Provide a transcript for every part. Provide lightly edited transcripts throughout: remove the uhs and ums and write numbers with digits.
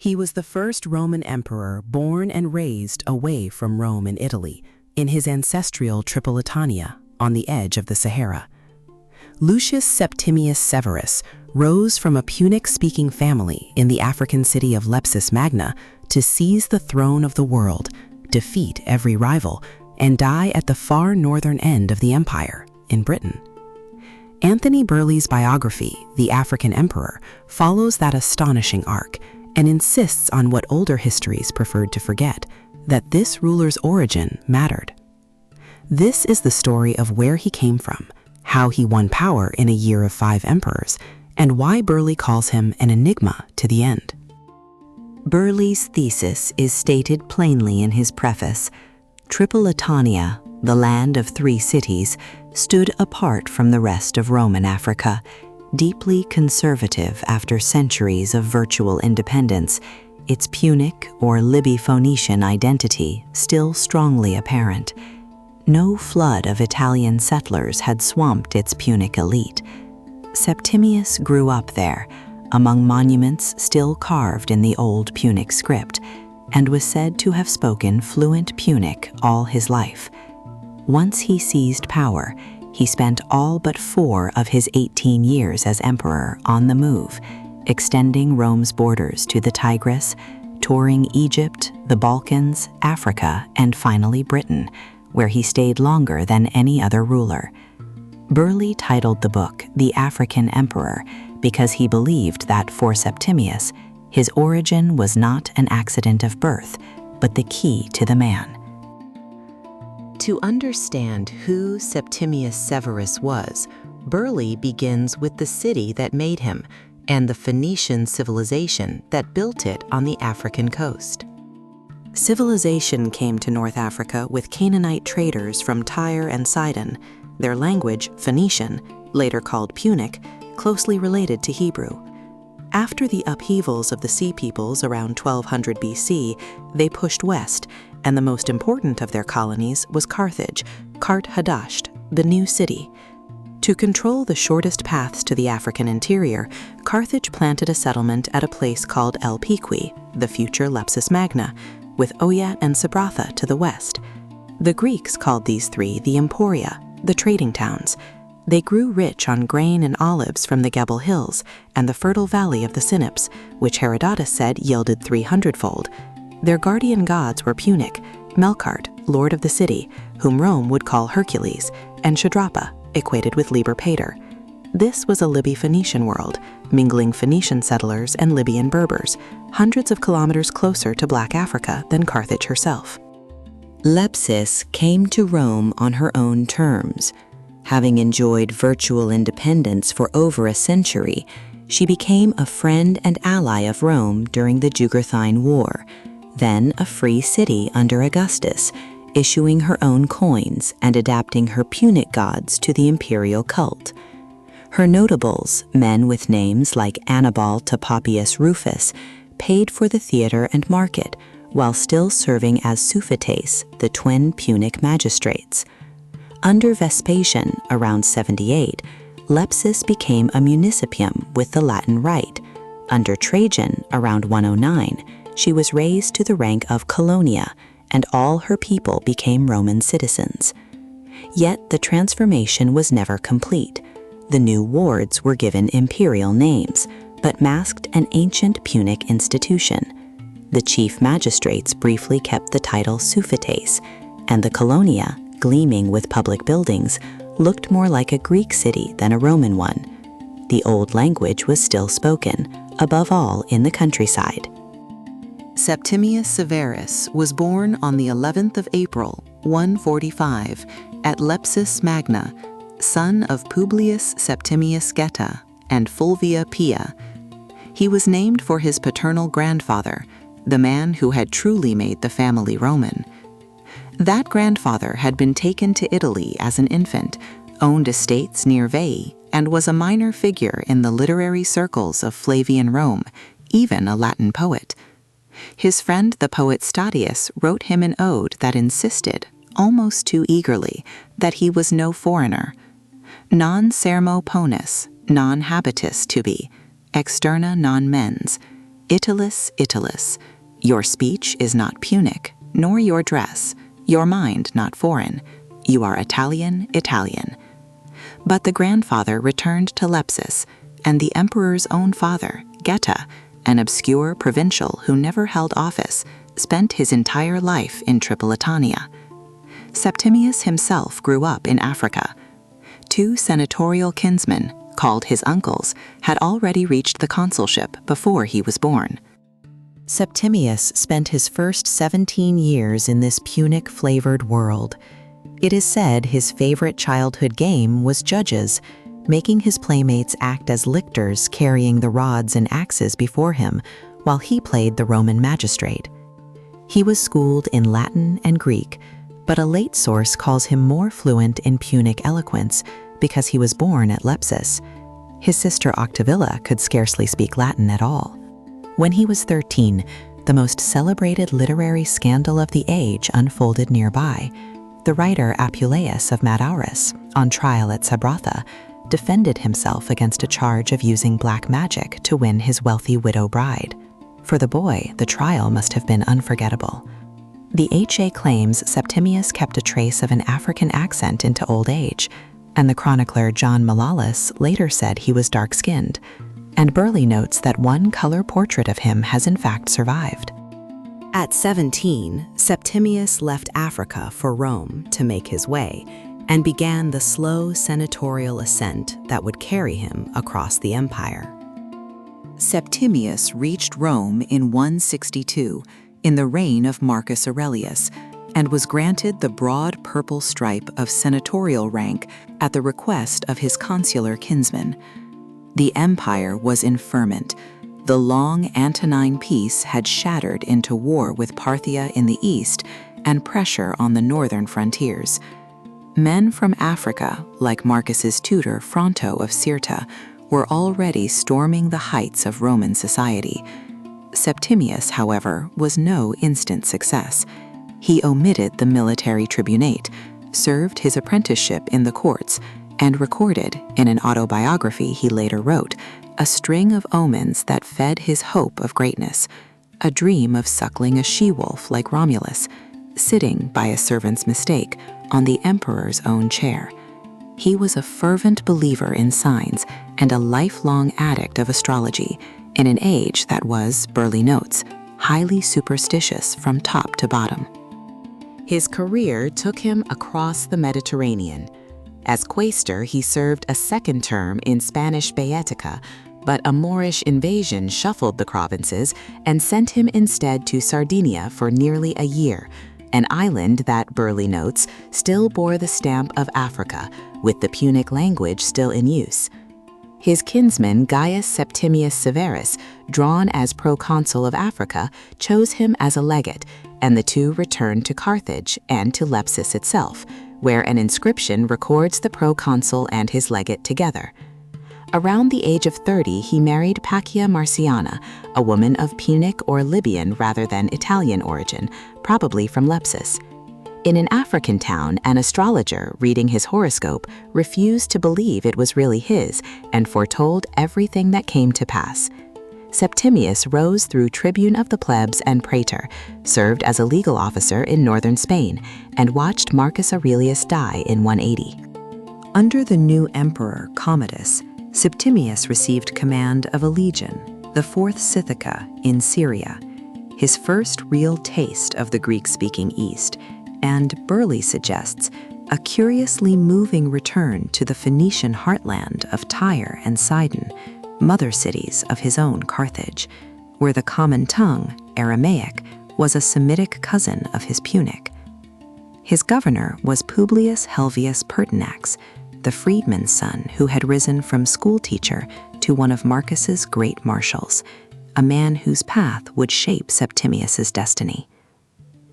He was the first Roman emperor born and raised away from Rome and Italy, in his ancestral Tripolitania, on the edge of the Sahara. Lucius Septimius Severus rose from a Punic-speaking family in the African city of Lepcis Magna to seize the throne of the world, defeat every rival, and die at the far northern end of the empire, in Britain. Anthony Birley's biography, The African Emperor, follows that astonishing arc and insists on what older histories preferred to forget, that this ruler's origin mattered. This is the story of where he came from, how he won power in a year of 5 emperors, and why Birley calls him an enigma to the end. Birley's thesis is stated plainly in his preface. Tripolitania, the land of 3 cities, stood apart from the rest of Roman Africa, deeply conservative after centuries of virtual independence, its Punic or Libyan-Phoenician identity still strongly apparent. No flood of Italian settlers had swamped its Punic elite. Septimius grew up there, among monuments still carved in the old Punic script, and was said to have spoken fluent Punic all his life. Once he seized power, he spent all but 4 of his 18 years as emperor on the move, extending Rome's borders to the Tigris, touring Egypt, the Balkans, Africa, and finally Britain, where he stayed longer than any other ruler. Birley titled the book The African Emperor because he believed that for Septimius, his origin was not an accident of birth, but the key to the man. To understand who Septimius Severus was, Birley begins with the city that made him and the Phoenician civilization that built it on the African coast. Civilization came to North Africa with Canaanite traders from Tyre and Sidon, their language, Phoenician, later called Punic, closely related to Hebrew. After the upheavals of the Sea Peoples around 1200 BC, they pushed west, and the most important of their colonies was Carthage, Kart Hadasht, the new city. To control the shortest paths to the African interior, Carthage planted a settlement at a place called El Piqui, the future Lepcis Magna, with Oyat and Sabratha to the west. The Greeks called these 3 the Emporia, the trading towns. They grew rich on grain and olives from the Gebel Hills and the fertile valley of the Sinops, which Herodotus said yielded 300-fold. Their guardian gods were Punic, Melkart, lord of the city, whom Rome would call Hercules, and Shadrapa, equated with Liber Pater. This was a Libyan-Phoenician world, mingling Phoenician settlers and Libyan Berbers, hundreds of kilometers closer to Black Africa than Carthage herself. Lepcis came to Rome on her own terms. Having enjoyed virtual independence for over a century, she became a friend and ally of Rome during the Jugurthine War, then a free city under Augustus, issuing her own coins and adapting her Punic gods to the imperial cult. Her notables, men with names like Annibal to Papias Rufus, paid for the theater and market, while still serving as suffetes, the twin Punic magistrates. Under Vespasian, around 78, Lepcis became a municipium with the Latin Rite. Under Trajan, around 109, she was raised to the rank of colonia, and all her people became Roman citizens. Yet the transformation was never complete. The new wards were given imperial names, but masked an ancient Punic institution. The chief magistrates briefly kept the title suffetes, and the colonia, gleaming with public buildings, looked more like a Greek city than a Roman one. The old language was still spoken, above all in the countryside. Septimius Severus was born on the 11th of April, 145, at Lepcis Magna, son of Publius Septimius Geta and Fulvia Pia. He was named for his paternal grandfather, the man who had truly made the family Roman. That grandfather had been taken to Italy as an infant, owned estates near Veii, and was a minor figure in the literary circles of Flavian Rome, even a Latin poet. His friend the poet Statius wrote him an ode that insisted, almost too eagerly, that he was no foreigner. Non sermo ponis, non habitus tubi, externa non mens. Italus, Italus, your speech is not Punic, nor your dress, your mind not foreign. You are Italian, Italian. But the grandfather returned to Lepcis, and the emperor's own father, Geta, an obscure provincial who never held office, spent his entire life in Tripolitania. Septimius himself grew up in Africa. 2 senatorial kinsmen, called his uncles, had already reached the consulship before he was born. Septimius spent his first 17 years in this Punic-flavored world. It is said his favorite childhood game was judges, making his playmates act as lictors carrying the rods and axes before him, while he played the Roman magistrate. He was schooled in Latin and Greek, but a late source calls him more fluent in Punic eloquence because he was born at Lepcis. His sister Octavilla could scarcely speak Latin at all. When he was 13, the most celebrated literary scandal of the age unfolded nearby. The writer Apuleius of Madaurus, on trial at Sabratha, defended himself against a charge of using black magic to win his wealthy widow bride. For the boy, the trial must have been unforgettable. The HA claims Septimius kept a trace of an African accent into old age, and the chronicler John Malalas later said he was dark-skinned, and Birley notes that one color portrait of him has in fact survived. At 17, Septimius left Africa for Rome to make his way, and began the slow senatorial ascent that would carry him across the empire. Septimius reached Rome in 162, in the reign of Marcus Aurelius, and was granted the broad purple stripe of senatorial rank at the request of his consular kinsman. The empire was in ferment. The long Antonine peace had shattered into war with Parthia in the east and pressure on the northern frontiers. Men from Africa, like Marcus's tutor Fronto of Cirta, were already storming the heights of Roman society. Septimius, however, was no instant success. He omitted the military tribunate, served his apprenticeship in the courts, and recorded, in an autobiography he later wrote, a string of omens that fed his hope of greatness, a dream of suckling a she-wolf like Romulus, sitting by a servant's mistake on the emperor's own chair. He was a fervent believer in signs and a lifelong addict of astrology, in an age that was, Birley notes, highly superstitious from top to bottom. His career took him across the Mediterranean. As quaestor, he served a second term in Spanish Baetica, but a Moorish invasion shuffled the provinces and sent him instead to Sardinia for nearly a year, an island that, Birley notes, still bore the stamp of Africa, with the Punic language still in use. His kinsman Gaius Septimius Severus, drawn as proconsul of Africa, chose him as a legate, and the two returned to Carthage and to Lepcis itself, where an inscription records the proconsul and his legate together. Around the age of 30, he married Paccia Marciana, a woman of Punic or Libyan rather than Italian origin, probably from Lepcis. In an African town, an astrologer, reading his horoscope, refused to believe it was really his and foretold everything that came to pass. Septimius rose through tribune of the plebs and praetor, served as a legal officer in northern Spain, and watched Marcus Aurelius die in 180. Under the new emperor, Commodus, Septimius received command of a legion, the 4th Scythica, in Syria, his first real taste of the Greek-speaking East, and, Birley suggests, a curiously moving return to the Phoenician heartland of Tyre and Sidon, mother cities of his own Carthage, where the common tongue, Aramaic, was a Semitic cousin of his Punic. His governor was Publius Helvius Pertinax, the freedman's son who had risen from schoolteacher to one of Marcus's great marshals, a man whose path would shape Septimius's destiny.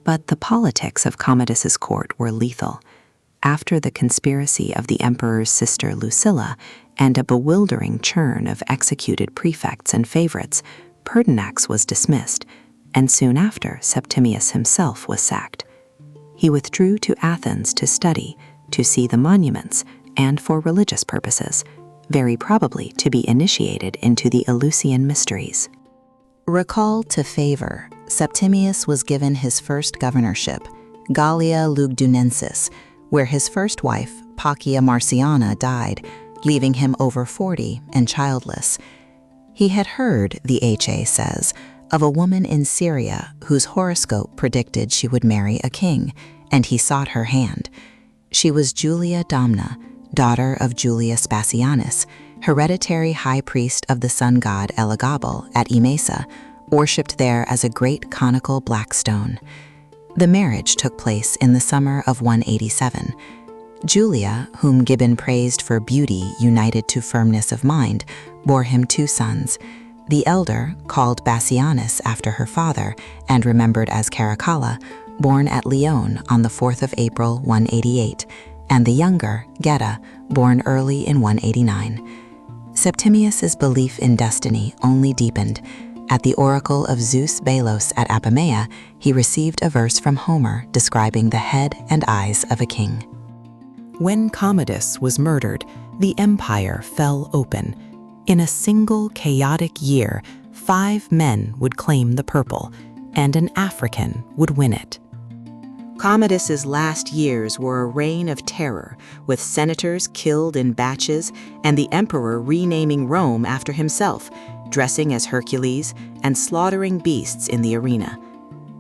But the politics of Commodus's court were lethal. After the conspiracy of the emperor's sister Lucilla and a bewildering churn of executed prefects and favorites, Pertinax was dismissed, and soon after Septimius himself was sacked. He withdrew to Athens to study, to see the monuments, and for religious purposes, very probably to be initiated into the Eleusinian mysteries. Recalled to favor, Septimius was given his first governorship, Gallia Lugdunensis, where his first wife, Paccia Marciana, died, leaving him over 40 and childless. He had heard, the HA says, of a woman in Syria whose horoscope predicted she would marry a king, and he sought her hand. She was Julia Domna, daughter of Julius Bassianus, hereditary high priest of the sun god Elagabal at Emesa, worshipped there as a great conical black stone. The marriage took place in the summer of 187. Julia, whom Gibbon praised for beauty united to firmness of mind, bore him 2 sons. The elder, called Bassianus after her father and remembered as Caracalla, born at Lyon on the 4th of April 188, and the younger, Geta, born early in 189. Septimius's belief in destiny only deepened. At the oracle of Zeus Belos at Apamea, he received a verse from Homer describing the head and eyes of a king. When Commodus was murdered, the empire fell open. In a single chaotic year, 5 men would claim the purple, and an African would win it. Commodus's last years were a reign of terror, with senators killed in batches and the emperor renaming Rome after himself, dressing as Hercules and slaughtering beasts in the arena.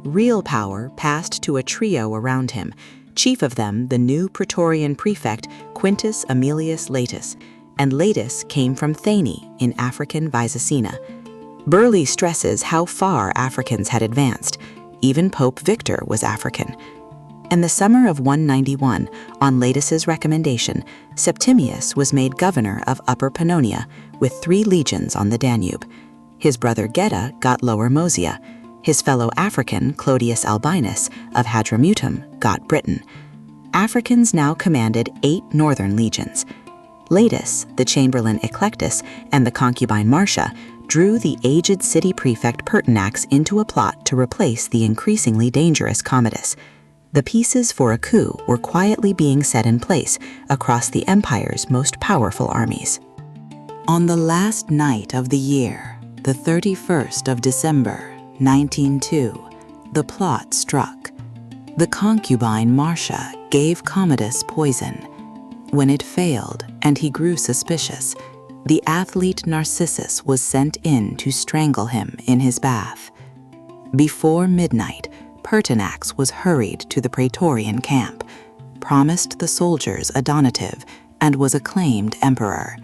Real power passed to a trio around him, chief of them the new Praetorian prefect Quintus Aemilius Latus, and Latus came from Thani in African Vicina. Birley stresses how far Africans had advanced. Even Pope Victor was African. In the summer of 191, on Latus's recommendation, Septimius was made governor of Upper Pannonia with 3 legions on the Danube. His brother Geta got Lower Moesia. His fellow African, Clodius Albinus of Hadrumetum, got Britain. Africans now commanded 8 northern legions. Latus, the chamberlain Eclectus, and the concubine Marcia drew the aged city prefect Pertinax into a plot to replace the increasingly dangerous Commodus. The pieces for a coup were quietly being set in place across the empire's most powerful armies. On the last night of the year, the 31st of December, 1902, the plot struck. The concubine Marcia gave Commodus poison. When it failed and he grew suspicious, the athlete Narcissus was sent in to strangle him in his bath. Before midnight, Pertinax was hurried to the Praetorian camp, promised the soldiers a donative, and was acclaimed emperor.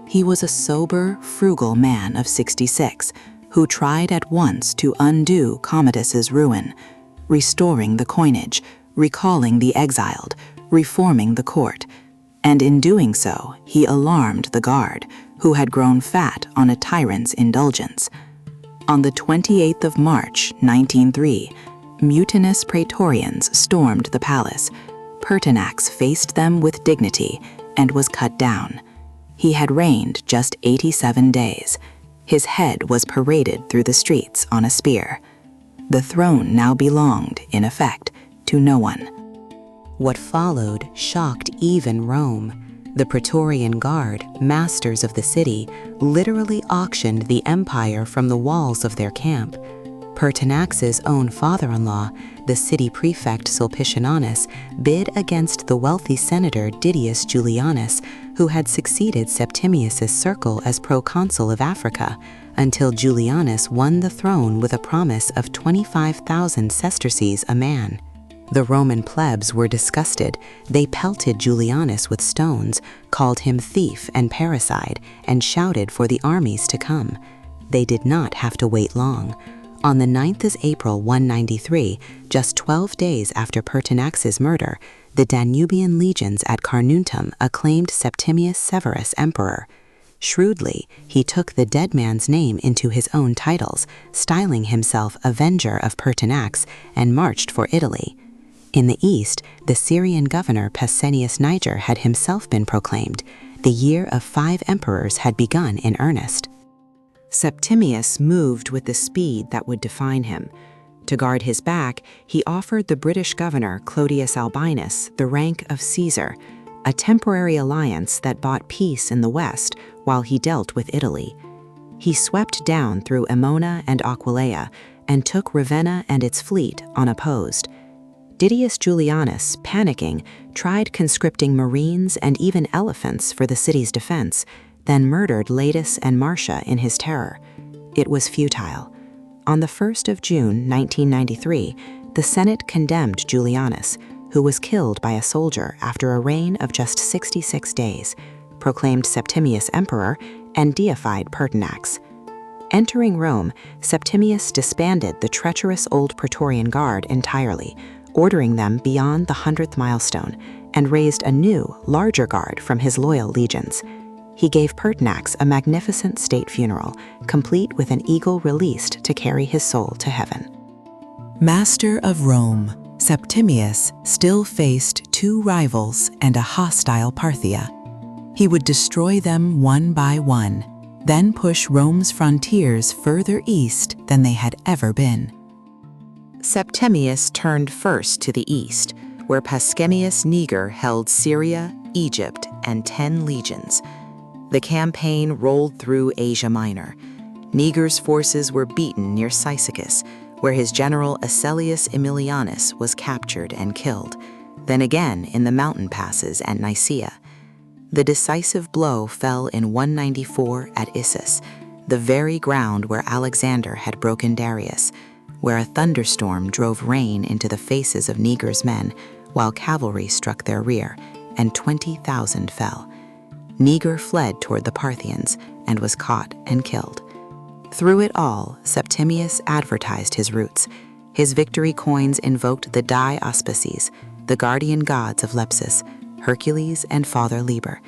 He was a sober, frugal man of 66 who tried at once to undo Commodus's ruin, restoring the coinage, recalling the exiled, reforming the court, and in doing so, he alarmed the guard, who had grown fat on a tyrant's indulgence. On the 28th of March, 1903, mutinous Praetorians stormed the palace. Pertinax faced them with dignity and was cut down. He had reigned just 87 days. His head was paraded through the streets on a spear. The throne now belonged, in effect, to no one. What followed shocked even Rome. The Praetorian Guard, masters of the city, literally auctioned the empire from the walls of their camp. Pertinax's own father-in-law, the city prefect Sulpicianus, bid against the wealthy senator Didius Julianus, who had succeeded Septimius's circle as proconsul of Africa, until Julianus won the throne with a promise of 25,000 sesterces a man. The Roman plebs were disgusted. They pelted Julianus with stones, called him thief and parricide, and shouted for the armies to come. They did not have to wait long. On the 9th of April 193, just 12 days after Pertinax's murder, the Danubian legions at Carnuntum acclaimed Septimius Severus emperor. Shrewdly, he took the dead man's name into his own titles, styling himself Avenger of Pertinax, and marched for Italy. In the east, the Syrian governor Pescennius Niger had himself been proclaimed. The year of 5 emperors had begun in earnest. Septimius moved with the speed that would define him. To guard his back, he offered the British governor Clodius Albinus the rank of Caesar, a temporary alliance that bought peace in the west while he dealt with Italy. he swept down through Emona and Aquileia and took Ravenna and its fleet unopposed. Didius Julianus, panicking, tried conscripting marines and even elephants for the city's defense, then murdered Latus and Marcia in his terror. It was futile. On the 1st of June 1993, the Senate condemned Julianus, who was killed by a soldier after a reign of just 66 days, proclaimed Septimius emperor, and deified Pertinax. Entering Rome, Septimius disbanded the treacherous old Praetorian Guard entirely, ordering them beyond the 100th milestone, and raised a new, larger guard from his loyal legions. He gave Pertinax a magnificent state funeral, complete with an eagle released to carry his soul to heaven. Master of Rome, Septimius still faced two rivals and a hostile Parthia. He would destroy them one by one, then push Rome's frontiers further east than they had ever been. Septimius turned first to the east, where Paschemius Niger held Syria, Egypt, and 10 legions. The campaign rolled through Asia Minor. Niger's forces were beaten near Cyzicus, where his general Acelius Aemilianus was captured and killed, then again in the mountain passes at Nicaea. The decisive blow fell in 194 at Issus, the very ground where Alexander had broken Darius, where a thunderstorm drove rain into the faces of Niger's men, while cavalry struck their rear, and 20,000 fell. Niger fled toward the Parthians and was caught and killed. Through it all, Septimius advertised his roots. His victory coins invoked the auspices, the guardian gods of Lepsis, Hercules and Father Liber,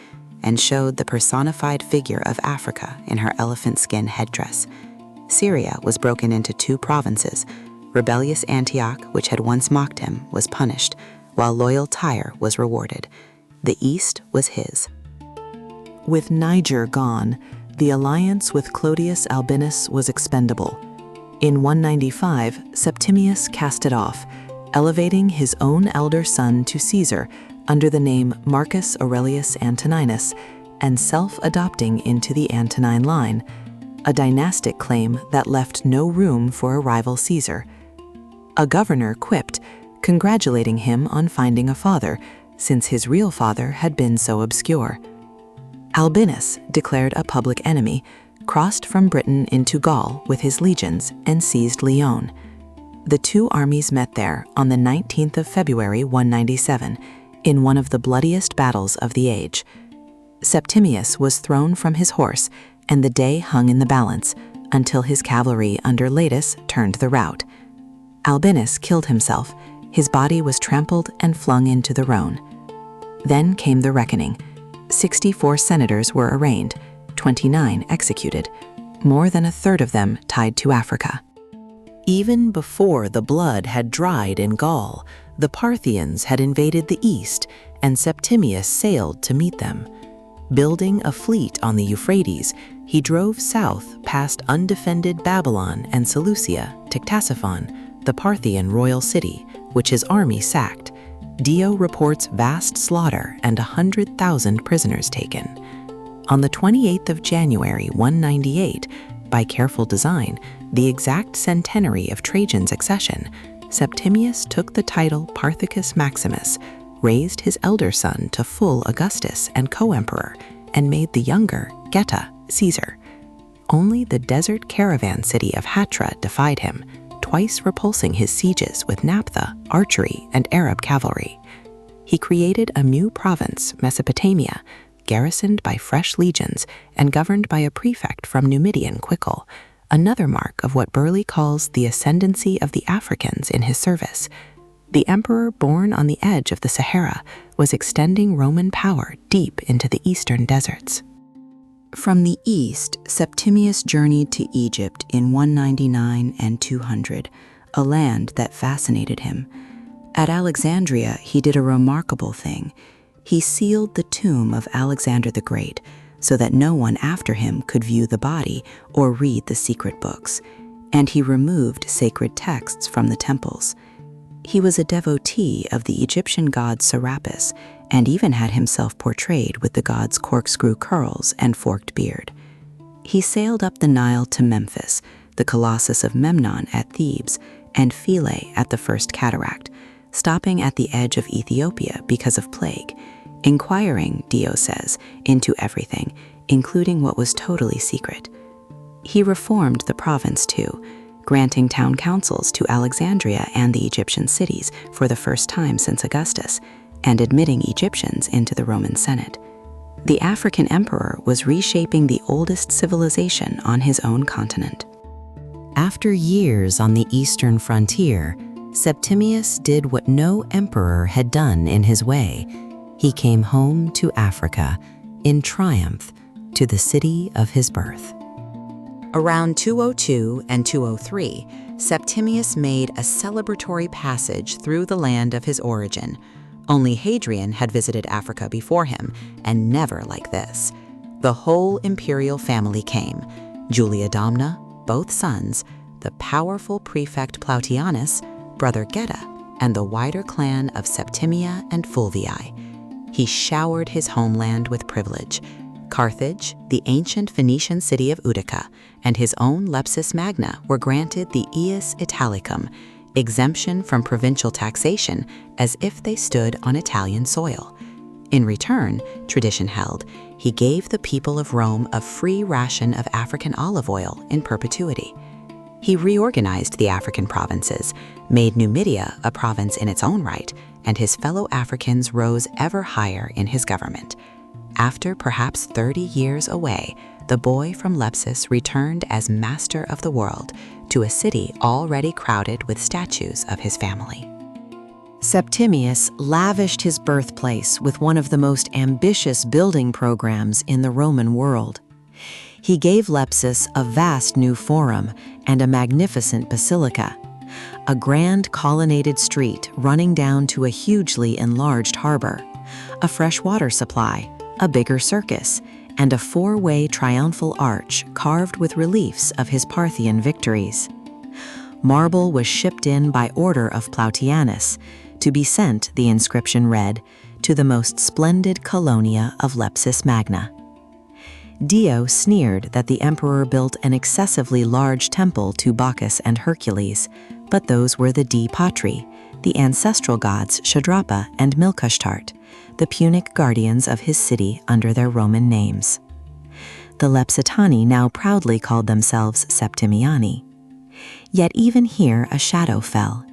and showed the personified figure of Africa in her elephant skin headdress. Syria was broken into 2 provinces. Rebellious Antioch, which had once mocked him, was punished, while loyal Tyre was rewarded. The east was his. With Niger gone, the alliance with Clodius Albinus was expendable. In 195, Septimius cast it off, elevating his own elder son to Caesar under the name Marcus Aurelius Antoninus, and self-adopting into the Antonine line, a dynastic claim that left no room for a rival Caesar. A governor quipped, congratulating him on finding a father, since his real father had been so obscure. Albinus, declared a public enemy, crossed from Britain into Gaul with his legions and seized Lyon. The 2 armies met there on the 19th of February 197, in one of the bloodiest battles of the age. Septimius was thrown from his horse, and the day hung in the balance, until his cavalry under Latus turned the rout. Albinus killed himself, his body was trampled and flung into the Rhone. Then came the reckoning. 64 senators were arraigned, 29 executed, more than a third of them tied to Africa. Even before the blood had dried in Gaul, the Parthians had invaded the east, and Septimius sailed to meet them. Building a fleet on the Euphrates, he drove south past undefended Babylon and Seleucia to Ctesiphon, the Parthian royal city, which his army sacked. Dio reports vast slaughter and 100,000 prisoners taken. On the 28th of January 198, by careful design, the exact centenary of Trajan's accession, Septimius took the title Parthicus Maximus, raised his elder son to full Augustus and co-emperor, and made the younger, Geta, Caesar. Only the desert caravan city of Hatra defied him, twice repulsing his sieges with naphtha, archery, and Arab cavalry. He created a new province, Mesopotamia, garrisoned by fresh legions and governed by a prefect from Numidian Quickle, another mark of what Birley calls the ascendancy of the Africans in his service. The emperor born on the edge of the Sahara was extending Roman power deep into the eastern deserts. From the east, Septimius journeyed to Egypt in 199 and 200, a land that fascinated him. At Alexandria, he did a remarkable thing. He sealed the tomb of Alexander the Great so that no one after him could view the body or read the secret books, and he removed sacred texts from the temples. He was a devotee of the Egyptian god Serapis, and even had himself portrayed with the god's corkscrew curls and forked beard. He sailed up the Nile to Memphis, the Colossus of Memnon at Thebes, and Philae at the First Cataract, stopping at the edge of Ethiopia because of plague, inquiring, Dio says, into everything, including what was totally secret. He reformed the province too, granting town councils to Alexandria and the Egyptian cities for the first time since Augustus, and admitting Egyptians into the Roman Senate. The African emperor was reshaping the oldest civilization on his own continent. After years on the eastern frontier, Septimius did what no emperor had done in his way. He came home to Africa in triumph to the city of his birth. Around 202 and 203, Septimius made a celebratory passage through the land of his origin. Only Hadrian had visited Africa before him, and never like this. The whole imperial family came: Julia Domna, both sons, the powerful prefect Plautianus, brother Geta, and the wider clan of Septimia and Fulvii. He showered his homeland with privilege. Carthage, the ancient Phoenician city of Utica, and his own Lepcis Magna were granted the ius Italicum, exemption from provincial taxation as if they stood on Italian soil. In return, tradition held, he gave the people of Rome a free ration of African olive oil in perpetuity. He reorganized the African provinces, made Numidia a province in its own right, and his fellow Africans rose ever higher in his government. After perhaps 30 years away, the boy from Lepsis returned as master of the world to a city already crowded with statues of his family. Septimius lavished his birthplace with one of the most ambitious building programs in the Roman world. He gave Lepsis a vast new forum and a magnificent basilica, a grand colonnaded street running down to a hugely enlarged harbor, a fresh water supply, a bigger circus, and a four-way triumphal arch carved with reliefs of his Parthian victories. Marble was shipped in by order of Plautianus to be sent, the inscription read, to the most splendid colonia of Lepcis Magna. Dio sneered that the emperor built an excessively large temple to Bacchus and Hercules, but those were the Dei Patri, the ancestral gods Shadrapa and Milkashtart, the Punic guardians of his city under their Roman names. The Lepsitani now proudly called themselves Septimiani. Yet even here a shadow fell.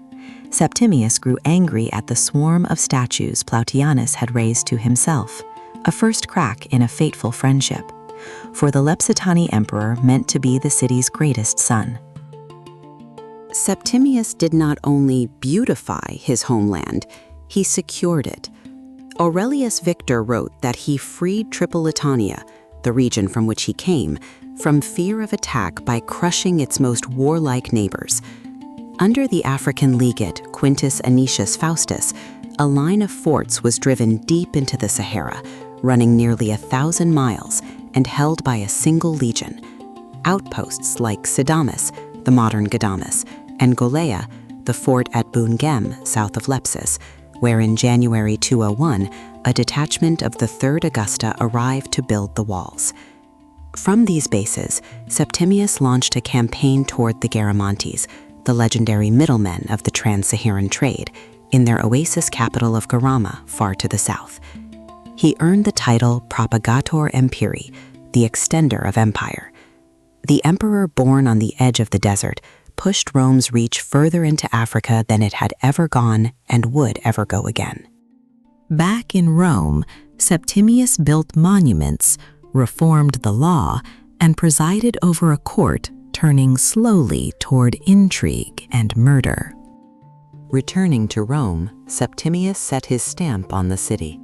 Septimius grew angry at the swarm of statues Plautianus had raised to himself, a first crack in a fateful friendship, for the Lepsitani emperor meant to be the city's greatest son. Septimius did not only beautify his homeland, he secured it. Aurelius Victor wrote that he freed Tripolitania, the region from which he came, from fear of attack by crushing its most warlike neighbors. Under the African legate Quintus Anicius Faustus, a line of forts was driven deep into the Sahara, running nearly 1,000 miles and held by a single legion. Outposts like Sidamus, the modern Gadamus, and Golea, the fort at Bungem, south of Lepsis, where in January 201, a detachment of the 3rd Augusta arrived to build the walls. From these bases, Septimius launched a campaign toward the Garamantes, the legendary middlemen of the trans-Saharan trade, in their oasis capital of Garama, far to the south. He earned the title Propagator Empiri, the extender of empire. The emperor born on the edge of the desert pushed Rome's reach further into Africa than it had ever gone and would ever go again. Back in Rome, Septimius built monuments, reformed the law, and presided over a court turning slowly toward intrigue and murder. Returning to Rome, Septimius set his stamp on the city.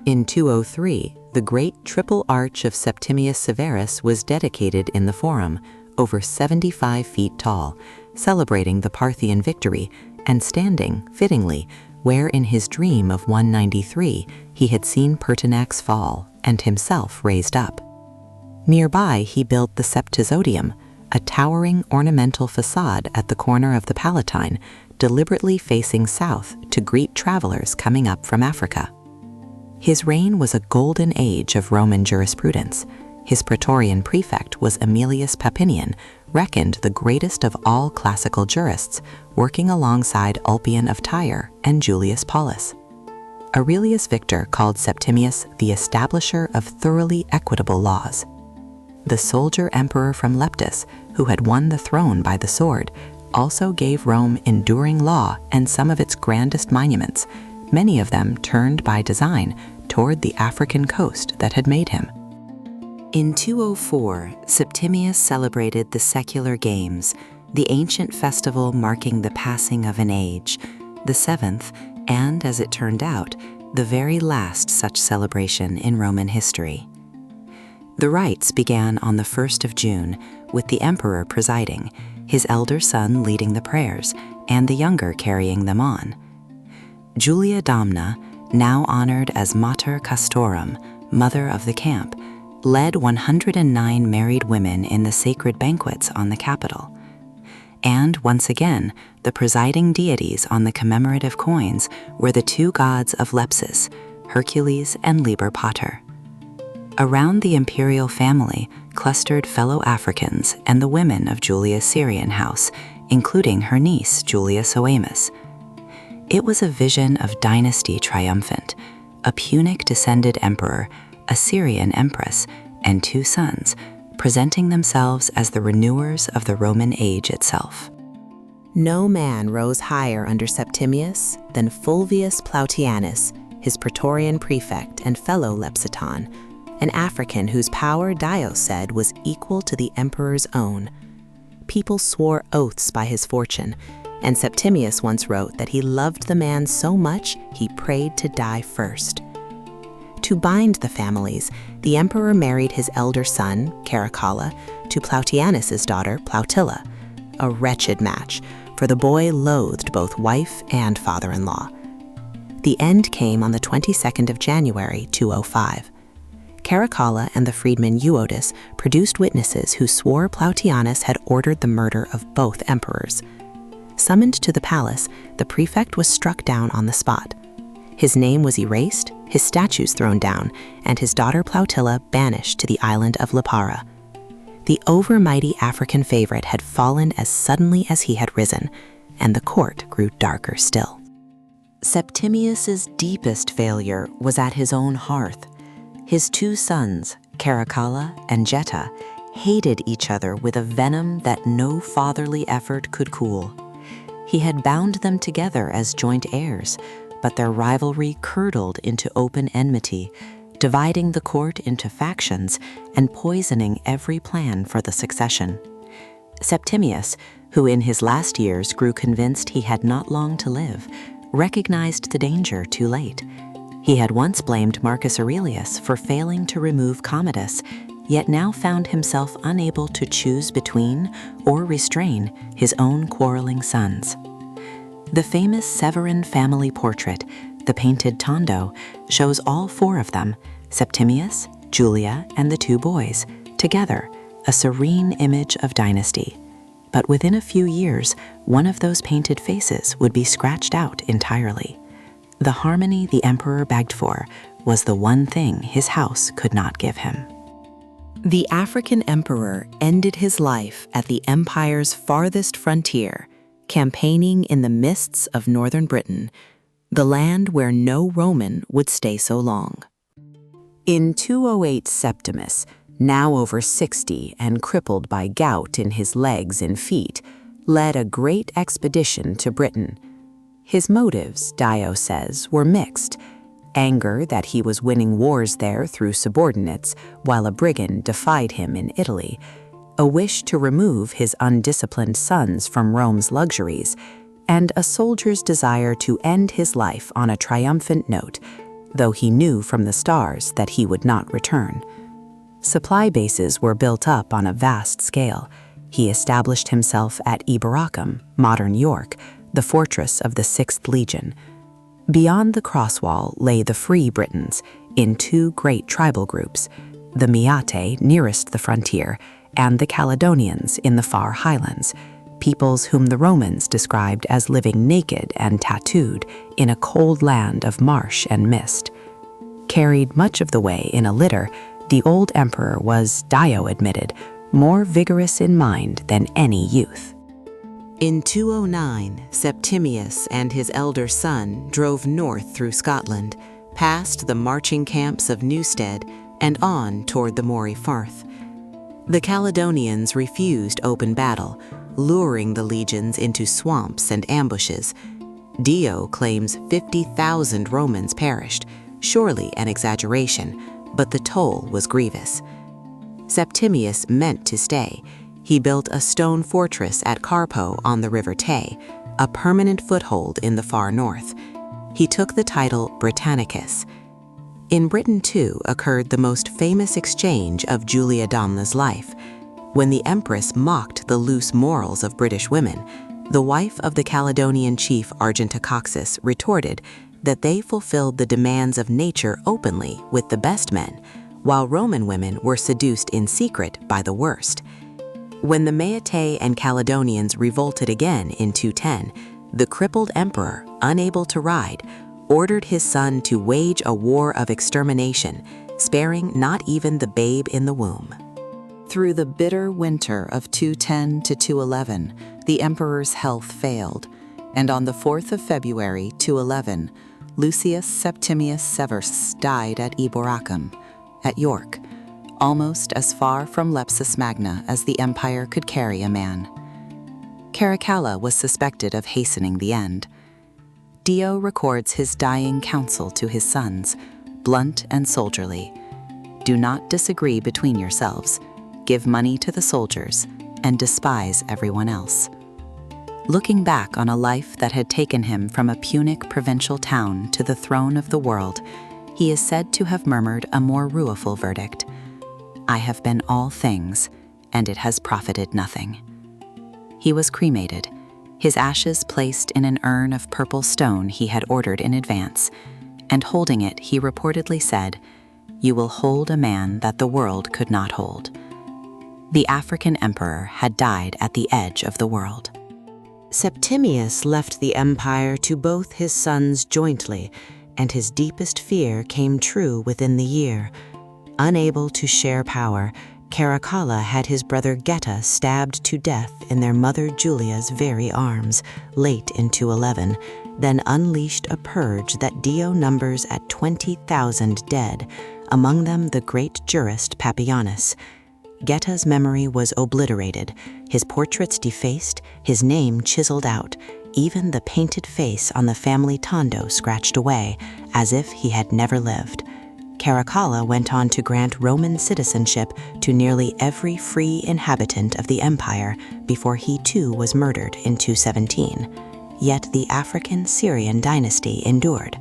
In 203, the great triple arch of Septimius Severus was dedicated in the Forum, over 75 feet tall, celebrating the Parthian victory and standing, fittingly, where in his dream of 193 he had seen Pertinax fall and himself raised up. Nearby he built the Septisodium, a towering ornamental facade at the corner of the Palatine, deliberately facing south to greet travelers coming up from Africa. His reign was a golden age of Roman jurisprudence. His praetorian prefect was Aemilius Papinian, reckoned the greatest of all classical jurists, working alongside Ulpian of Tyre and Julius Paulus. Aurelius Victor called Septimius the establisher of thoroughly equitable laws. The soldier emperor from Leptis, who had won the throne by the sword, also gave Rome enduring law and some of its grandest monuments, many of them turned by design toward the African coast that had made him. In 204, Septimius celebrated the secular games, the ancient festival marking the passing of an age, the seventh, and, as it turned out, the very last such celebration in Roman history. The rites began on the 1st of June, with the emperor presiding, his elder son leading the prayers, and the younger carrying them on. Julia Domna, now honored as Mater Castorum, mother of the camp, led 109 married women in the sacred banquets on the Capitol. And once again, the presiding deities on the commemorative coins were the two gods of Lepsis, Hercules and Liber Pater. Around the imperial family clustered fellow Africans and the women of Julia's Syrian house, including her niece Julia Soamus. It was a vision of dynasty triumphant, a Punic-descended emperor, a Syrian empress, and two sons, presenting themselves as the renewers of the Roman age itself. No man rose higher under Septimius than Fulvius Plautianus, his praetorian prefect and fellow Lepsiton, an African whose power Dio said was equal to the emperor's own. People swore oaths by his fortune, and Septimius once wrote that he loved the man so much he prayed to die first. To bind the families, the emperor married his elder son, Caracalla, to Plautianus's daughter, Plautilla, a wretched match, for the boy loathed both wife and father-in-law. The end came on the 22nd of January, 205. Caracalla and the freedman Euodus produced witnesses who swore Plautianus had ordered the murder of both emperors. Summoned to the palace, the prefect was struck down on the spot. His name was erased, his statues thrown down, and his daughter Plautilla banished to the island of Lipara. The overmighty African favorite had fallen as suddenly as he had risen, and the court grew darker still. Septimius's deepest failure was at his own hearth. His two sons, Caracalla and Geta, hated each other with a venom that no fatherly effort could cool. He had bound them together as joint heirs, but their rivalry curdled into open enmity, dividing the court into factions and poisoning every plan for the succession. Septimius, who in his last years grew convinced he had not long to live, recognized the danger too late. He had once blamed Marcus Aurelius for failing to remove Commodus, yet now found himself unable to choose between or restrain his own quarreling sons. The famous Severan family portrait, the painted Tondo, shows all four of them, Septimius, Julia, and the two boys, together, a serene image of dynasty. But within a few years, one of those painted faces would be scratched out entirely. The harmony the emperor begged for was the one thing his house could not give him. The African emperor ended his life at the empire's farthest frontier, campaigning in the mists of northern Britain, the land where no Roman would stay so long. In 208, Septimus, now over 60 and crippled by gout in his legs and feet, led a great expedition to Britain. His motives, Dio says, were mixed: anger that he was winning wars there through subordinates while a brigand defied him in Italy, a wish to remove his undisciplined sons from Rome's luxuries, and a soldier's desire to end his life on a triumphant note, though he knew from the stars that he would not return. Supply bases were built up on a vast scale. He established himself at Eboracum, modern York, the fortress of the 6th Legion. Beyond the crosswall lay the Free Britons, in two great tribal groups, the Meate nearest the frontier, and the Caledonians in the far highlands, peoples whom the Romans described as living naked and tattooed in a cold land of marsh and mist. Carried much of the way in a litter, The old emperor was, Dio admitted, more vigorous in mind than any youth. In 209, Septimius and his elder son drove north through Scotland, past the marching camps of Newstead and on toward the Moray Firth. The Caledonians refused open battle, luring the legions into swamps and ambushes. Dio claims 50,000 Romans perished, surely an exaggeration, but the toll was grievous. Septimius meant to stay. He built a stone fortress at Carpo on the River Tay, a permanent foothold in the far north. He took the title Britannicus. In Britain, too, occurred the most famous exchange of Julia Domna's life. When the empress mocked the loose morals of British women, the wife of the Caledonian chief Argentacoxus retorted that they fulfilled the demands of nature openly with the best men, while Roman women were seduced in secret by the worst. When the Maetae and Caledonians revolted again in 210, the crippled emperor, unable to ride, ordered his son to wage a war of extermination, sparing not even the babe in the womb. Through the bitter winter of 210 to 211, the emperor's health failed, and on the 4th of February 211, Lucius Septimius Severus died at Eboracum, at York, almost as far from Lepcis Magna as the empire could carry a man. Caracalla was suspected of hastening the end. Dio records his dying counsel to his sons, blunt and soldierly. Do not disagree between yourselves. Give money to the soldiers and despise everyone else. Looking back on a life that had taken him from a Punic provincial town to the throne of the world, he is said to have murmured a more rueful verdict: I have been all things, and it has profited nothing. He was cremated, his ashes placed in an urn of purple stone he had ordered in advance, and holding it, he reportedly said, "You will hold a man that the world could not hold." The African emperor had died at the edge of the world. Septimius left the empire to both his sons jointly, and his deepest fear came true within the year. Unable to share power, Caracalla had his brother Geta stabbed to death in their mother Julia's very arms, late in 211, then unleashed a purge that Dio numbers at 20,000 dead, among them the great jurist Papianus. Geta's memory was obliterated, his portraits defaced, his name chiseled out, even the painted face on the family tondo scratched away, as if he had never lived. Caracalla went on to grant Roman citizenship to nearly every free inhabitant of the empire before he too was murdered in 217. Yet the African-Syrian dynasty endured.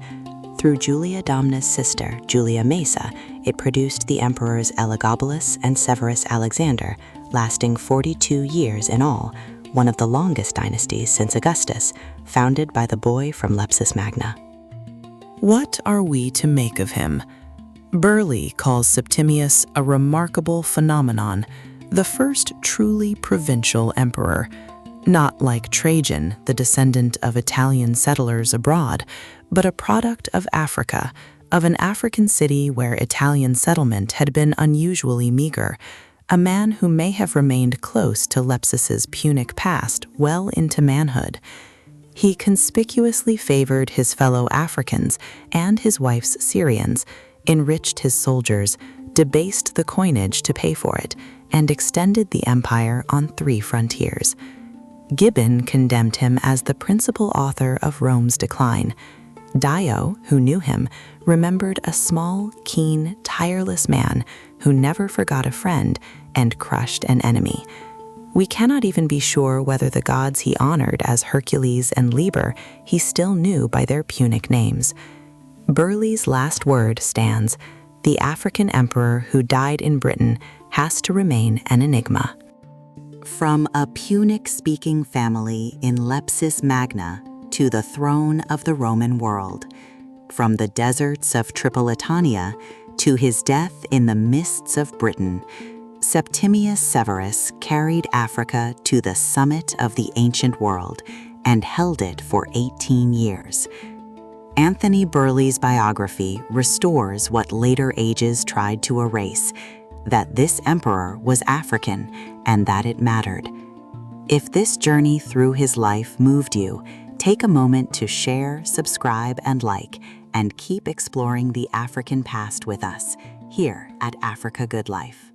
Through Julia Domna's sister, Julia Emesa, it produced the emperors Elagabalus and Severus Alexander, lasting 42 years in all, one of the longest dynasties since Augustus, founded by the boy from Lepcis Magna. What are we to make of him? Birley calls Septimius a remarkable phenomenon, the first truly provincial emperor, not like Trajan, the descendant of Italian settlers abroad, but a product of Africa, of an African city where Italian settlement had been unusually meager, a man who may have remained close to Lepsis's Punic past well into manhood. He conspicuously favored his fellow Africans and his wife's Syrians, enriched his soldiers, debased the coinage to pay for it, and extended the empire on 3 frontiers. Gibbon condemned him as the principal author of Rome's decline. Dio, who knew him, remembered a small, keen, tireless man who never forgot a friend and crushed an enemy. We cannot even be sure whether the gods he honored as Hercules and Liber he still knew by their Punic names. Birley's last word stands: the African emperor who died in Britain has to remain an enigma. From a Punic-speaking family in Lepcis Magna to the throne of the Roman world, from the deserts of Tripolitania to his death in the mists of Britain, Septimius Severus carried Africa to the summit of the ancient world and held it for 18 years. Anthony Birley's biography restores what later ages tried to erase, that this emperor was African and that it mattered. If this journey through his life moved you, take a moment to share, subscribe, and like, and keep exploring the African past with us here at Africa Good Life.